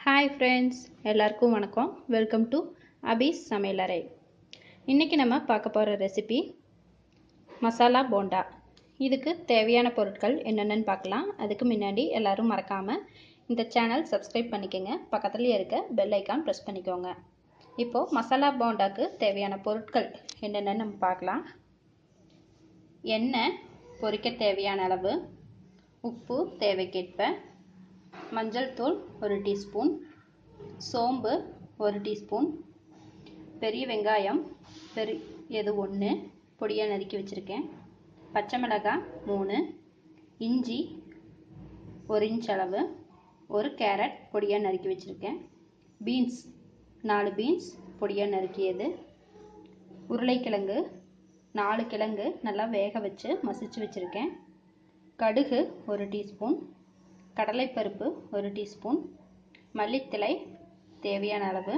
Hi friends, எல்லாருக்கும் வணக்கம். Welcome to அபிஸ் சமையலறை. இன்னைக்கு நம்ம பார்க்க போற ரெசிபி மசாலா போண்டா. இதுக்கு தேவையான பொருட்கள் என்னென்னன்னு பார்க்கலாம். அதுக்கு முன்னாடி எல்லாரும் மறக்காம இந்த சேனல் சப்ஸ்கிரைப் பண்ணிக்கங்க. பக்கத்துலயே இருக்க பெல் ஐகான் பிரஸ் பண்ணிக்கோங்க. இப்போ மசாலா போண்டாக்கு தேவையான பொருட்கள் என்னென்னன்னு நம்ம பார்க்கலாம். எண்ணெய் பொரிக்க தேவையான அளவு, உப்பு தேவைக்கேற்ப, மஞ்சள் தூள் 1 டீஸ்பூன், சோம்பு 1 டீஸ்பூன், பெரிய வெங்காயம் எது 1 பொடியாக நறுக்கி வச்சுருக்கேன், பச்சை மிளகாய் 3, இஞ்சி 1 இன்ச் அளவு, 1 கேரட் பொடியாக நறுக்கி வச்சுருக்கேன், பீன்ஸ் 4 பீன்ஸ் பொடியாக நறுக்கியது, உருளைக்கிழங்கு 4 கிழங்கு நல்லா வேக வச்சு மசிச்சு வச்சுருக்கேன், கடுகு 1 டீஸ்பூன், கடலைப்பருப்பு 1 டீஸ்பூன், மல்லித்தழை தேவையான அளவு.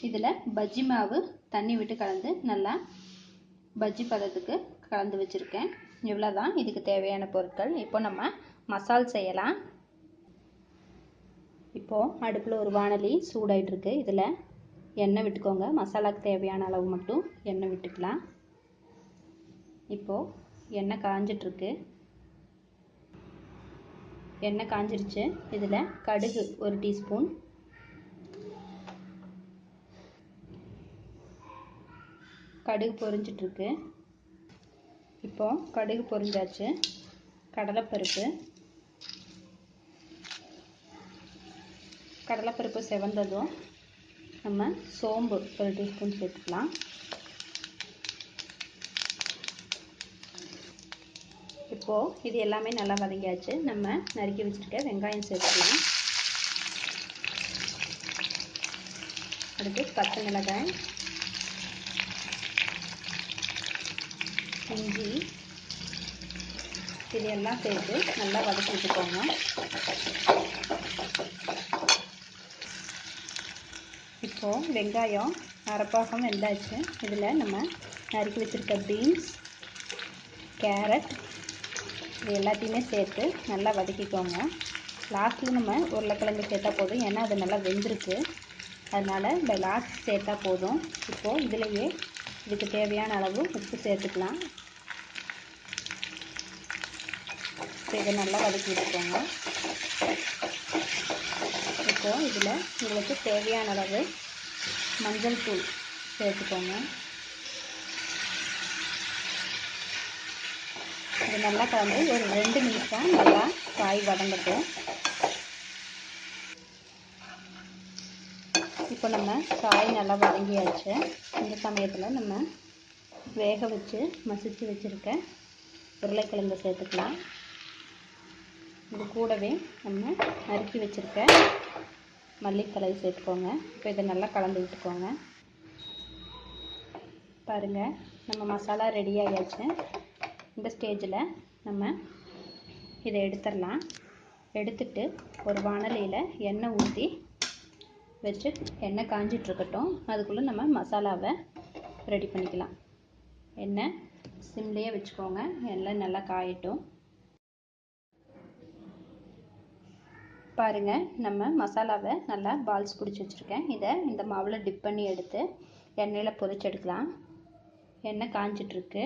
இதில் பஜ்ஜி மாவு தண்ணி விட்டு கலந்து நல்லா பஜ்ஜி பதத்துக்கு கலந்து வச்சுருக்கேன். இவ்வளோதான் இதுக்கு தேவையான பொருட்கள். இப்போ நம்ம மசால் செய்யலாம். இப்போது அடுப்பில் ஒரு வாணலி சூடாயிட்ருக்கு. இதில் எண்ணெய் விட்டுக்கோங்க. மசாலாவுக்கு தேவையான அளவு மட்டும் எண்ணெய் விட்டுக்கலாம். இப்போது எண்ணெய் காஞ்சிட்ருக்கு. எண்ணெய் காஞ்சிருச்சு. இதில் கடுகு 1 டீஸ்பூன், கடுகு பொரிஞ்சிட்ருக்கு. இப்போ கடுகு பொரிஞ்சாச்சு. கடலைப்பருப்பு செவந்ததும் நம்ம சோம்பு 1 டீஸ்பூன் சேர்த்துக்கலாம். இப்போது இது எல்லாமே நல்லா வதங்கியாச்சு. நம்ம நறுக்கி வச்சுருக்க வெங்காயம் சேர்த்துக்கலாம். அடுத்து பச்சை மிளகாய், இஞ்சி இது எல்லாம் சேர்த்து நல்லா வதக்கி விட்டுக்கோங்க. இப்போது வெங்காயம் அரைப்பாகம் வெந்தாச்சு. இதில் நம்ம நறுக்கி வச்சுருக்க பீன்ஸ், கேரட் இது எல்லாத்தையுமே சேர்த்து நல்லா வதக்கிக்கோங்க. லாஸ்ட்டில் நம்ம உருளைக்கிழங்கு சேர்த்தா போதும், ஏன்னா அது நல்லா வெந்திருக்கு. அதனால் இந்த லாஸ்ட் சேர்த்தா போதும். இப்போது இதிலையே இதுக்கு தேவையான அளவு உப்பு சேர்த்துக்கலாம். இதை நல்லா வதக்கி விட்டுக்கோங்க. இப்போது இதில் உங்களுக்கு தேவையான அளவு மஞ்சள் தூள் சேர்த்துக்கோங்க. இது நல்லா கலந்து ஒரு 2 நிமிஷம் நல்லா காய் வதங்கட்டும். இப்போ நம்ம காய் நல்லா வதங்கியாச்சு. இந்த சமயத்தில் நம்ம வேக வச்சு மசிச்சு வச்சுருக்க உருளைக்கிழங்கு சேர்த்துக்கலாம். இது கூடவே நம்ம நறுக்கி வச்சுருக்க மல்லித்தழை சேர்த்துக்கோங்க. இப்போ இதை நல்லா கலந்து விட்டுக்கோங்க. பாருங்கள், நம்ம மசாலா ரெடி ஆகியாச்சு. இந்த ஸ்டேஜில் நம்ம இதை எடுத்துடலாம். எடுத்துட்டு ஒரு வாணலியில் எண்ணெய் ஊற்றி வச்சு எண்ணெய் காஞ்சிட்ருக்கட்டும். அதுக்குள்ளே நம்ம மசாலாவை ரெடி பண்ணிக்கலாம். எண்ணெய் சிம்லேயே வச்சுக்கோங்க. எண்ணெய் நல்லா காயட்டும். பாருங்கள், நம்ம மசாலாவை நல்லா பால்ஸ் பிடிச்சி வச்சுருக்கேன். இதை இந்த மாவில் டிப் பண்ணி எடுத்து எண்ணெயில் பொரிச்சு எடுக்கலாம். எண்ணெய் காஞ்சிட்ருக்கு.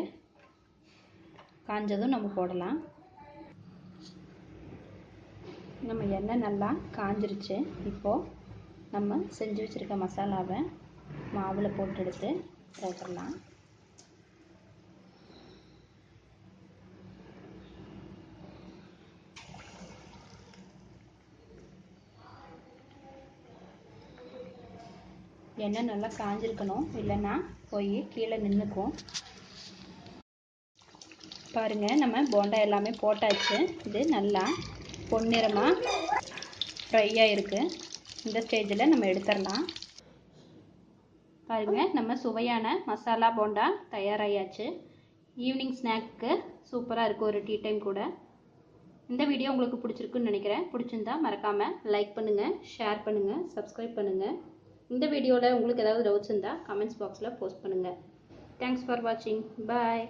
காஞ்சதும் நம்ம போடலாம். நம்ம எண்ணெய் நல்லா காஞ்சிருச்சு. இப்போது நம்ம செஞ்சு வச்சுருக்க மசாலாவை மாவில் போட்டு எடுத்து போட்டுடலாம். எண்ணெய் நல்லா காஞ்சிருக்கணும், இல்லைன்னா போய் கீழே நின்றுக்கும். பாருங்கள், நம்ம போண்டா எல்லாமே போட்டாச்சு. இது நல்லா பொன்னிறமாக ஃப்ரையாக இருக்குது. இந்த ஸ்டேஜில் நம்ம எடுத்துடலாம். பாருங்கள், நம்ம சுவையான மசாலா போண்டா தயாராகியாச்சு. ஈவினிங் ஸ்நாக்கு சூப்பராக இருக்குது, ஒரு டீ டைம் கூட. இந்த வீடியோ உங்களுக்கு பிடிச்சிருக்குன்னு நினைக்கிறேன். பிடிச்சிருந்தா மறக்காமல் லைக் பண்ணுங்கள், ஷேர் பண்ணுங்கள், சப்ஸ்கிரைப் பண்ணுங்கள். இந்த வீடியோவில் உங்களுக்கு ஏதாவது டவுட்ஸ் இருந்தால் கமெண்ட்ஸ் பாக்ஸில் போஸ்ட் பண்ணுங்கள். தேங்க்ஸ் ஃபார் வாட்சிங். பாய்.